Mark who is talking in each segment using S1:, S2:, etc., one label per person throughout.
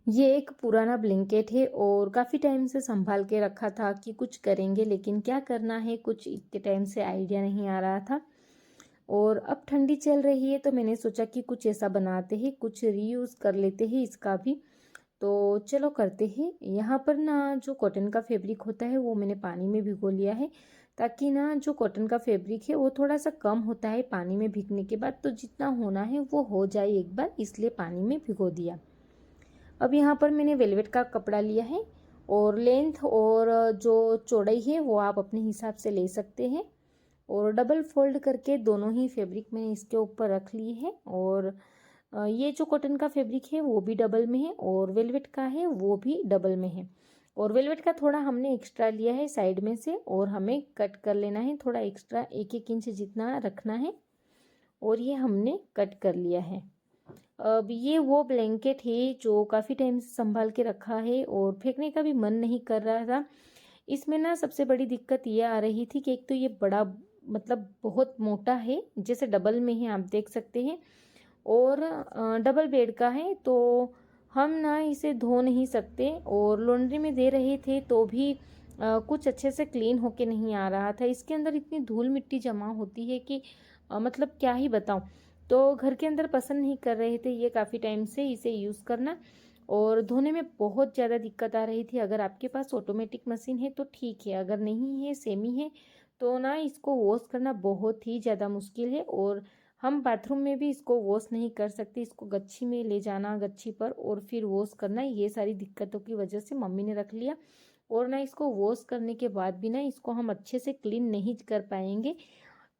S1: ये एक पुराना ब्लैंकेट है और काफ़ी टाइम से संभाल के रखा था कि कुछ करेंगे, लेकिन क्या करना है कुछ इतने टाइम से आइडिया नहीं आ रहा था। और अब ठंडी चल रही है तो मैंने सोचा कि कुछ ऐसा बनाते हैं, कुछ रीयूज़ कर लेते हैं इसका भी। तो चलो करते हैं। यहाँ पर ना जो कॉटन का फैब्रिक होता है वो मैंने पानी में भिगो लिया है, ताकि ना जो कॉटन का फैब्रिक है वो थोड़ा सा कम होता है पानी में भीगने के बाद, तो जितना होना है वो हो जाए एक बार, इसलिए पानी में भिगो दिया। अब यहाँ पर मैंने वेलवेट का कपड़ा लिया है और लेंथ और जो चौड़ाई है वो आप अपने हिसाब से ले सकते हैं। और डबल फोल्ड करके दोनों ही फैब्रिक मैंने इसके ऊपर रख लिए है। और ये जो कॉटन का फैब्रिक है वो भी डबल में है और वेलवेट का है वो भी डबल में है। और वेलवेट का थोड़ा हमने एक्स्ट्रा लिया है साइड में से और हमें कट कर लेना है, थोड़ा एक्स्ट्रा 1-1 इंच जितना रखना है और ये हमने कट कर लिया है। अब ये वो ब्लैंकेट है जो काफ़ी टाइम से संभाल के रखा है और फेंकने का भी मन नहीं कर रहा था। इसमें ना सबसे बड़ी दिक्कत ये आ रही थी कि एक तो ये बड़ा मतलब बहुत मोटा है, जैसे डबल में है आप देख सकते हैं, और डबल बेड का है, तो हम ना इसे धो नहीं सकते। और लॉन्ड्री में दे रहे थे तो भी कुछ अच्छे से क्लीन होके नहीं आ रहा था। इसके अंदर इतनी धूल मिट्टी जमा होती है कि मतलब क्या ही बताऊं। तो घर के अंदर पसंद नहीं कर रहे थे ये काफ़ी टाइम से इसे यूज़ करना, और धोने में बहुत ज़्यादा दिक्कत आ रही थी। अगर आपके पास ऑटोमेटिक मशीन है तो ठीक है, अगर नहीं है सेमी है तो ना इसको वॉश करना बहुत ही ज़्यादा मुश्किल है। और हम बाथरूम में भी इसको वॉश नहीं कर सकते, इसको गच्छी में ले जाना, गच्छी पर और फिर वॉश करना, ये सारी दिक्कतों की वजह से मम्मी ने रख लिया। और ना इसको वॉश करने के बाद भी ना इसको हम अच्छे से क्लीन नहीं कर पाएंगे,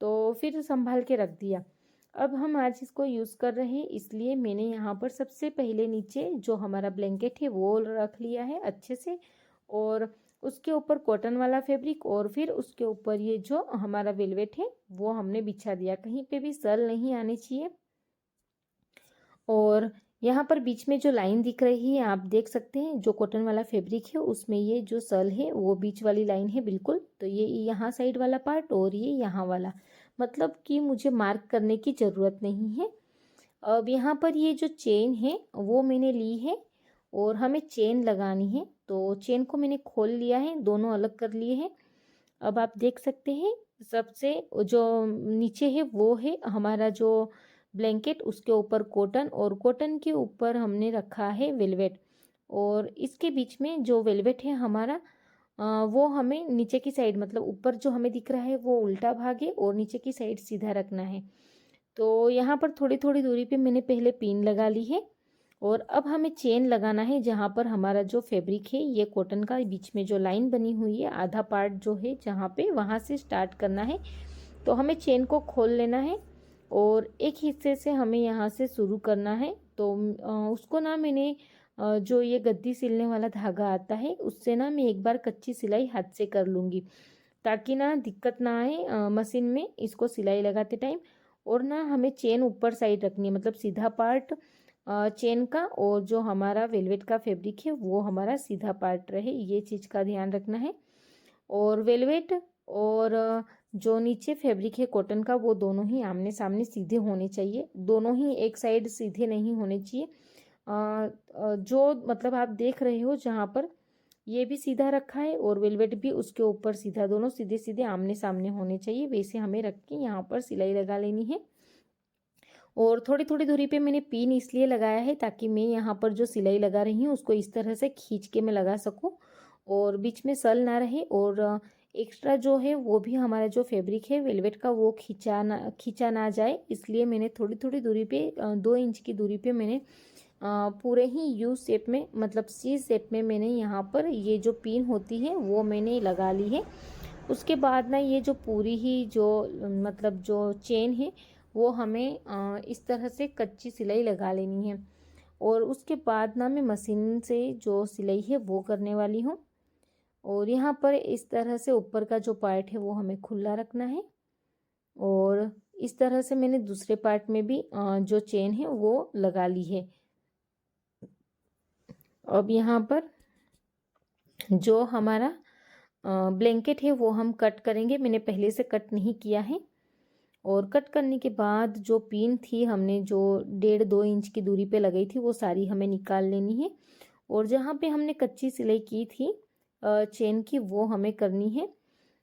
S1: तो फिर संभाल के रख दिया। अब हम आज इसको यूज़ कर रहे हैं, इसलिए मैंने यहाँ पर सबसे पहले नीचे जो हमारा ब्लैंकेट है वो रख लिया है अच्छे से, और उसके ऊपर कॉटन वाला फैब्रिक और फिर उसके ऊपर ये जो हमारा वेलवेट है वो हमने बिछा दिया। कहीं पे भी सल नहीं आनी चाहिए। और यहाँ पर बीच में जो लाइन दिख रही है आप देख सकते हैं, जो कॉटन वाला फैब्रिक है उसमें ये जो सल है वो बीच वाली लाइन है बिल्कुल। तो ये यहाँ साइड वाला पार्ट और ये यहाँ वाला, मतलब कि मुझे मार्क करने की ज़रूरत नहीं है। अब यहाँ पर ये जो चेन है वो मैंने ली है और हमें चेन लगानी है, तो चेन को मैंने खोल लिया है, दोनों अलग कर लिए हैं। अब आप देख सकते हैं सबसे जो नीचे है वो है हमारा जो ब्लैंकेट, उसके ऊपर कॉटन और कॉटन के ऊपर हमने रखा है वेलवेट। और इसके बीच में जो वेलवेट है हमारा वो हमें नीचे की साइड, मतलब ऊपर जो हमें दिख रहा है वो उल्टा भाग है और नीचे की साइड सीधा रखना है। तो यहाँ पर थोड़ी थोड़ी दूरी पे मैंने पहले पिन लगा ली है और अब हमें चेन लगाना है। जहाँ पर हमारा जो फैब्रिक है ये कॉटन का, बीच में जो लाइन बनी हुई है आधा पार्ट जो है जहाँ पे, वहाँ से स्टार्ट करना है। तो हमें चेन को खोल लेना है और एक हिस्से से हमें यहाँ से शुरू करना है। तो उसको ना मैंने जो ये गद्दी सिलने वाला धागा आता है उससे ना मैं एक बार कच्ची सिलाई हाथ से कर लूँगी, ताकि ना दिक्कत ना आए मशीन में इसको सिलाई लगाते टाइम। और ना हमें चेन ऊपर साइड रखनी है, मतलब सीधा पार्ट चेन का, और जो हमारा वेलवेट का फैब्रिक है वो हमारा सीधा पार्ट रहे, ये चीज़ का ध्यान रखना है। और वेलवेट और जो नीचे फैब्रिक है कॉटन का वो दोनों ही आमने सामने सीधे होने चाहिए, दोनों ही एक साइड सीधे नहीं होने चाहिए। जो मतलब आप देख रहे हो जहाँ पर ये भी सीधा रखा है और वेलवेट भी उसके ऊपर सीधा, दोनों सीधे सीधे आमने सामने होने चाहिए, वैसे हमें रख के यहाँ पर सिलाई लगा लेनी है। और थोड़ी थोड़ी दूरी पे मैंने पिन इसलिए लगाया है ताकि मैं यहाँ पर जो सिलाई लगा रही हूँ उसको इस तरह से खींच के मैं लगा सकूँ और बीच में सल ना रहे, और एक्स्ट्रा जो है वो भी हमारा जो फैब्रिक है वेलवेट का वो खींचा ना जाए, इसलिए मैंने थोड़ी थोड़ी दूरी पे 2 इंच की दूरी पे मैंने पूरे ही यू शेप में, मतलब सी शेप में मैंने यहाँ पर ये जो पिन होती है वो मैंने लगा ली है। उसके बाद ना ये जो पूरी ही जो मतलब जो चेन है वो हमें इस तरह से कच्ची सिलाई लगा लेनी है। और उसके बाद ना मैं मशीन से जो सिलाई है वो करने वाली हूँ। और यहाँ पर इस तरह से ऊपर का जो पार्ट है वो हमें खुला रखना है, और इस तरह से मैंने दूसरे पार्ट में भी जो चेन है वो लगा ली है। अब यहाँ पर जो हमारा ब्लैंकेट है वो हम कट करेंगे, मैंने पहले से कट नहीं किया है। और कट करने के बाद जो पिन थी हमने जो 1.5-2 इंच की दूरी पे लगाई थी वो सारी हमें निकाल लेनी है। और जहाँ पे हमने कच्ची सिलाई की थी चेन की, वो हमें करनी है।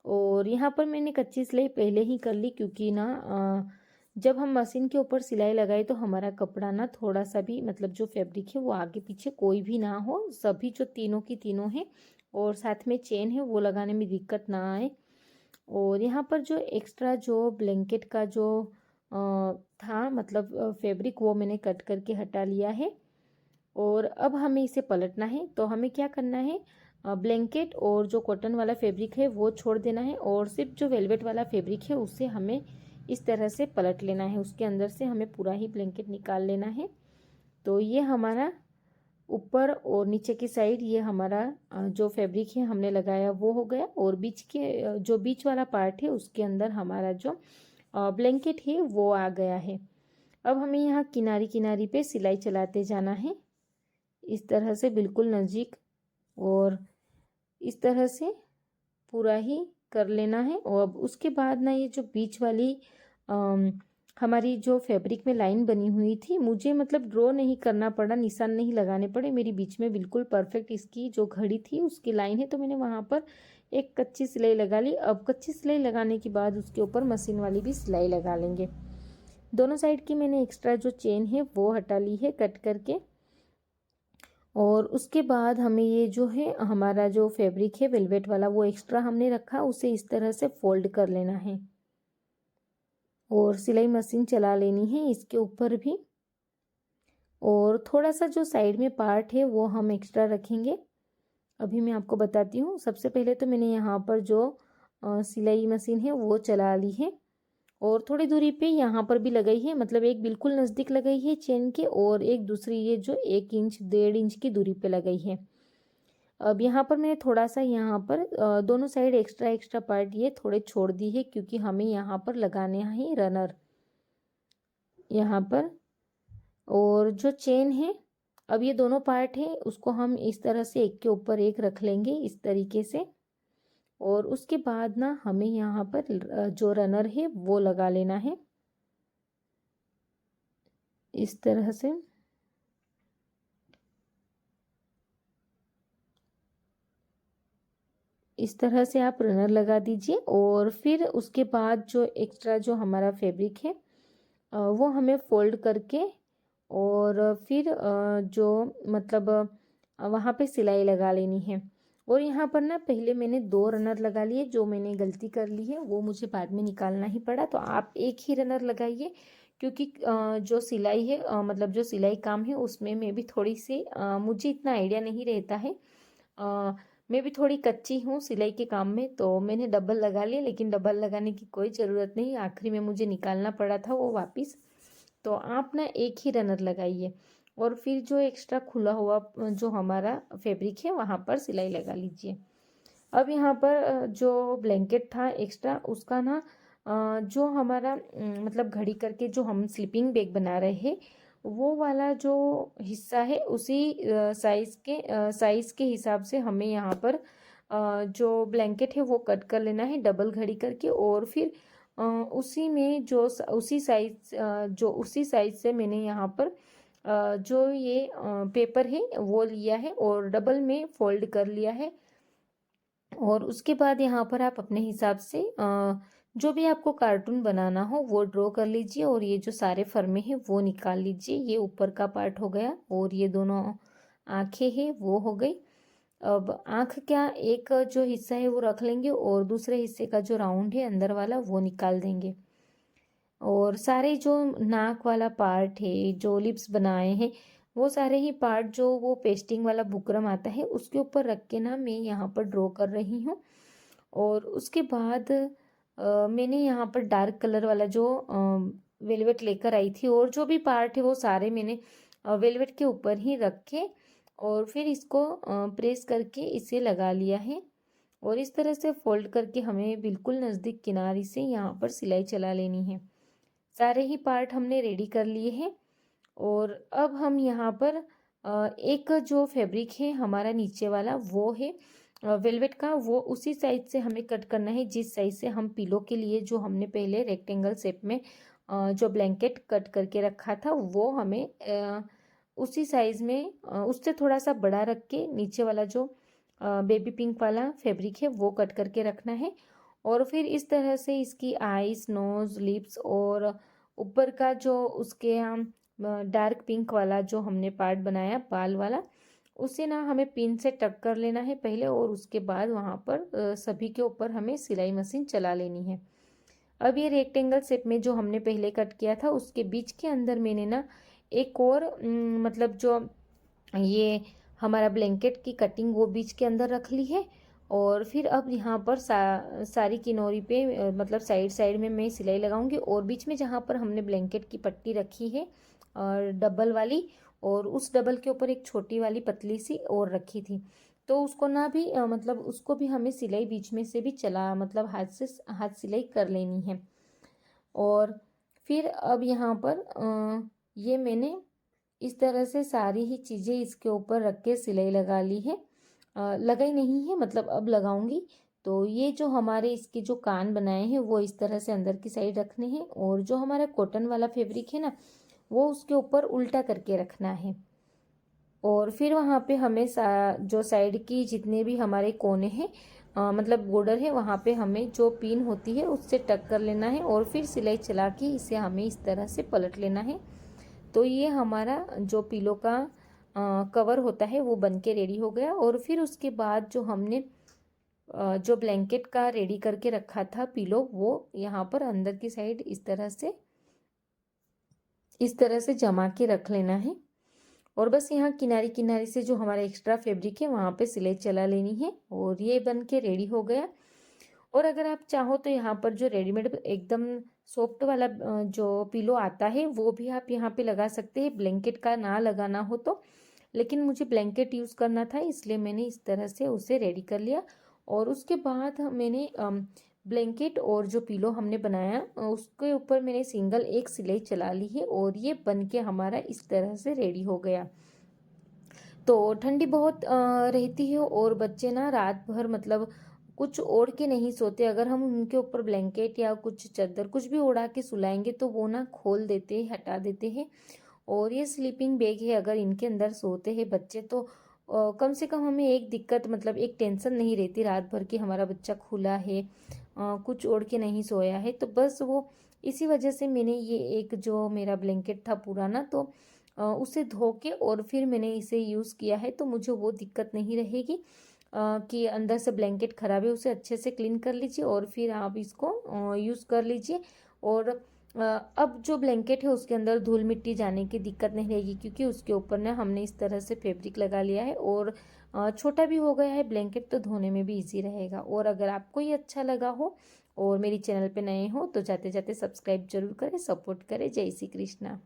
S1: और यहाँ पर मैंने कच्ची सिलाई पहले ही कर ली, क्योंकि ना जब हम मशीन के ऊपर सिलाई लगाए तो हमारा कपड़ा ना थोड़ा सा भी, मतलब जो फैब्रिक है वो आगे पीछे कोई भी ना हो, सभी जो तीनों की तीनों हैं और साथ में चेन है वो लगाने में दिक्कत ना आए। और यहाँ पर जो एक्स्ट्रा जो ब्लैंकेट का जो था, मतलब फैब्रिक, वो मैंने कट करके हटा लिया है। और अब हमें इसे पलटना है। तो हमें क्या करना है, ब्लैंकेट और जो कॉटन वाला फैब्रिक है वो छोड़ देना है, और सिर्फ जो वेलवेट वाला फैब्रिक है उसे हमें इस तरह से पलट लेना है। उसके अंदर से हमें पूरा ही ब्लैंकेट निकाल लेना है। तो ये हमारा ऊपर और नीचे की साइड, ये हमारा जो फैब्रिक है हमने लगाया वो हो गया। और बीच के जो बीच वाला पार्ट है उसके अंदर हमारा जो ब्लैंकेट है वो आ गया है। अब हमें यहाँ किनारी किनारी पे सिलाई चलाते जाना है, इस तरह से बिल्कुल नज़दीक, और इस तरह से पूरा ही कर लेना है। और अब उसके बाद ना ये जो बीच वाली हमारी जो फैब्रिक में लाइन बनी हुई थी, मुझे मतलब ड्रॉ नहीं करना पड़ा, निशान नहीं लगाने पड़े, मेरी बीच में बिल्कुल परफेक्ट इसकी जो घड़ी थी उसकी लाइन है। तो मैंने वहाँ पर एक कच्ची सिलाई लगा ली। अब कच्ची सिलाई लगाने के बाद उसके ऊपर मशीन वाली भी सिलाई लगा लेंगे। दोनों साइड की मैंने एक्स्ट्रा जो चेन है वो हटा ली है कट करके। और उसके बाद हमें ये जो है हमारा जो फैब्रिक है वेलवेट वाला, वो एक्स्ट्रा हमने रखा, उसे इस तरह से फोल्ड कर लेना है और सिलाई मशीन चला लेनी है इसके ऊपर भी। और थोड़ा सा जो साइड में पार्ट है वो हम एक्स्ट्रा रखेंगे। अभी मैं आपको बताती हूँ। सबसे पहले तो मैंने यहाँ पर जो सिलाई मशीन है वो चला ली है, और थोड़ी दूरी पे यहाँ पर भी लगाई है, मतलब एक बिल्कुल नज़दीक लगाई है चेन के, और एक दूसरी ये जो 1 इंच 1.5 इंच की दूरी पे लगाई है। अब यहाँ पर मैंने थोड़ा सा यहाँ पर दोनों साइड एक्स्ट्रा एक्स्ट्रा पार्ट ये थोड़े छोड़ दी है, क्योंकि हमें यहाँ पर लगाने हैं रनर यहाँ पर। और जो चेन है, अब ये दोनों पार्ट है उसको हम इस तरह से एक के ऊपर एक रख लेंगे इस तरीके से। और उसके बाद ना हमें यहाँ पर जो रनर है वो लगा लेना है इस तरह से। इस तरह से आप रनर लगा दीजिए। और फिर उसके बाद जो एक्स्ट्रा जो हमारा फैब्रिक है वो हमें फोल्ड करके, और फिर जो मतलब वहाँ पे सिलाई लगा लेनी है। और यहाँ पर ना पहले मैंने 2 रनर लगा लिए, जो मैंने गलती कर ली है वो मुझे बाद में निकालना ही पड़ा। तो आप एक ही रनर लगाइए, क्योंकि जो सिलाई है मतलब जो सिलाई काम है उसमें मैं भी थोड़ी सी मुझे इतना आइडिया नहीं रहता है। मैं भी थोड़ी कच्ची हूँ सिलाई के काम में, तो मैंने डबल लगा लिया, लेकिन डबल लगाने की कोई ज़रूरत नहीं, आखिरी में मुझे निकालना पड़ा था वो वापस। तो आप ना एक ही रनर लगाइए, और फिर जो एक्स्ट्रा खुला हुआ जो हमारा फैब्रिक है वहाँ पर सिलाई लगा लीजिए। अब यहाँ पर जो ब्लैंकेट था एक्स्ट्रा, उसका ना जो हमारा मतलब घड़ी करके जो हम स्लीपिंग बैग बना रहे हैं, वो वाला जो हिस्सा है उसी साइज़ के हिसाब से हमें यहाँ पर जो ब्लैंकेट है वो कट कर लेना है डबल घड़ी करके। और फिर उसी में जो उसी साइज से मैंने यहाँ पर जो ये पेपर है वो लिया है और डबल में फोल्ड कर लिया है। और उसके बाद यहाँ पर आप अपने हिसाब से जो भी आपको कार्टून बनाना हो वो ड्रॉ कर लीजिए। और ये जो सारे फर्मे हैं वो निकाल लीजिए। ये ऊपर का पार्ट हो गया, और ये दोनों आँखें हैं वो हो गई। अब आँख क्या, एक जो हिस्सा है वो रख लेंगे, और दूसरे हिस्से का जो राउंड है अंदर वाला वो निकाल देंगे। और सारे जो नाक वाला पार्ट है, जो लिप्स बनाए हैं, वो सारे ही पार्ट जो वो पेस्टिंग वाला बुकरम आता है उसके ऊपर रख के ना मैं यहाँ पर ड्रॉ कर रही हूँ। और उसके बाद मैंने यहाँ पर डार्क कलर वाला जो वेलवेट लेकर आई थी, और जो भी पार्ट है वो सारे मैंने वेलवेट के ऊपर ही रख के, और फिर इसको प्रेस करके इसे लगा लिया है। और इस तरह से फोल्ड करके हमें बिल्कुल नज़दीक किनारे से यहाँ पर सिलाई चला लेनी है। सारे ही पार्ट हमने रेडी कर लिए हैं। और अब हम यहाँ पर एक जो फैब्रिक है हमारा नीचे वाला वो है वेलवेट का, वो उसी साइज से हमें कट करना है जिस साइज से हम पिलो के लिए जो हमने पहले रेक्टेंगल शेप में जो ब्लैंकेट कट करके रखा था वो हमें उसी साइज़ में उससे थोड़ा सा बड़ा रख के नीचे वाला जो बेबी पिंक वाला फैब्रिक है वो कट करके रखना है। और फिर इस तरह से इसकी आईज, नोज़, लिप्स और ऊपर का जो उसके हम डार्क पिंक वाला जो हमने पार्ट बनाया बाल वाला, उसे ना हमें पिन से टक कर लेना है पहले, और उसके बाद वहाँ पर सभी के ऊपर हमें सिलाई मशीन चला लेनी है। अब ये रेक्टेंगल शेप में जो हमने पहले कट किया था उसके बीच के अंदर मैंने ना एक और मतलब जो ये हमारा ब्लैंकेट की कटिंग वो बीच के अंदर रख ली है। और फिर अब यहाँ पर सारी किनोरी पे मतलब साइड साइड में मैं सिलाई लगाऊंगी, और बीच में जहाँ पर हमने ब्लैंकेट की पट्टी रखी है और डबल वाली, और उस डबल के ऊपर एक छोटी वाली पतली सी और रखी थी, तो उसको ना भी मतलब उसको भी हमें सिलाई बीच में से भी चला मतलब हाथ सिलाई कर लेनी है। और फिर अब यहाँ पर ये मैंने इस तरह से सारी ही चीज़ें इसके ऊपर रख के सिलाई लगा ली है। लगाई नहीं है, मतलब अब लगाऊंगी। तो ये जो हमारे इसके जो कान बनाए हैं वो इस तरह से अंदर की साइड रखने हैं, और जो हमारा कॉटन वाला फैब्रिक है ना वो उसके ऊपर उल्टा करके रखना है। और फिर वहाँ पे हमें जो साइड की जितने भी हमारे कोने हैं मतलब बॉर्डर है, वहाँ पे हमें जो पिन होती है उससे टक कर लेना है, और फिर सिलाई चला के इसे हमें इस तरह से पलट लेना है। तो ये हमारा जो पिलो का कवर होता है वो बन के रेडी हो गया। और फिर उसके बाद जो हमने जो ब्लैंकेट का रेडी करके रखा था पिलो, वो यहाँ पर अंदर की साइड इस तरह से जमा के रख लेना है। और बस यहाँ किनारे किनारे से जो हमारा एक्स्ट्रा फैब्रिक है वहाँ पे सिलाई चला लेनी है, और ये बन के रेडी हो गया। और अगर आप चाहो तो यहाँ पर जो रेडीमेड एकदम सॉफ्ट वाला जो पिलो आता है वो भी आप यहाँ पे लगा सकते हैं, ब्लैंकेट का ना लगाना हो तो। लेकिन मुझे ब्लैंकेट यूज़ करना था इसलिए मैंने इस तरह से उसे रेडी कर लिया। और उसके बाद मैंने ब्लैंकेट और जो पिलो हमने बनाया उसके ऊपर मैंने सिंगल एक सिलाई चला ली है, और ये बन के हमारा इस तरह से रेडी हो गया। तो ठंडी बहुत रहती है, और बच्चे ना रात भर मतलब कुछ ओढ़ के नहीं सोते। अगर हम उनके ऊपर ब्लैंकेट या कुछ चादर कुछ भी ओढ़ा के सुलाएंगे तो वो ना खोल देते हैं, हटा देते हैं। और ये स्लीपिंग बैग है, अगर इनके अंदर सोते हैं बच्चे तो कम से कम हमें एक दिक्कत मतलब एक टेंशन नहीं रहती रात भर की हमारा बच्चा खुला है, कुछ ओढ़ के नहीं सोया है। तो बस वो इसी वजह से मैंने ये एक जो मेरा ब्लैंकेट था पुराना, तो उसे धो के और फिर मैंने इसे यूज़ किया है, तो मुझे वो दिक्कत नहीं रहेगी कि अंदर से ब्लैंकेट ख़राब है। उसे अच्छे से क्लीन कर लीजिए और फिर आप इसको यूज़ कर लीजिए। और अब जो ब्लैंकेट है उसके अंदर धूल मिट्टी जाने की दिक्कत नहीं रहेगी, क्योंकि उसके ऊपर ना हमने इस तरह से फैब्रिक लगा लिया है, और छोटा भी हो गया है ब्लैंकेट, तो धोने में भी इजी रहेगा। और अगर आपको ये अच्छा लगा हो और मेरी चैनल पे नए हो तो जाते जाते सब्सक्राइब जरूर करें, सपोर्ट करें। जय श्री कृष्णा।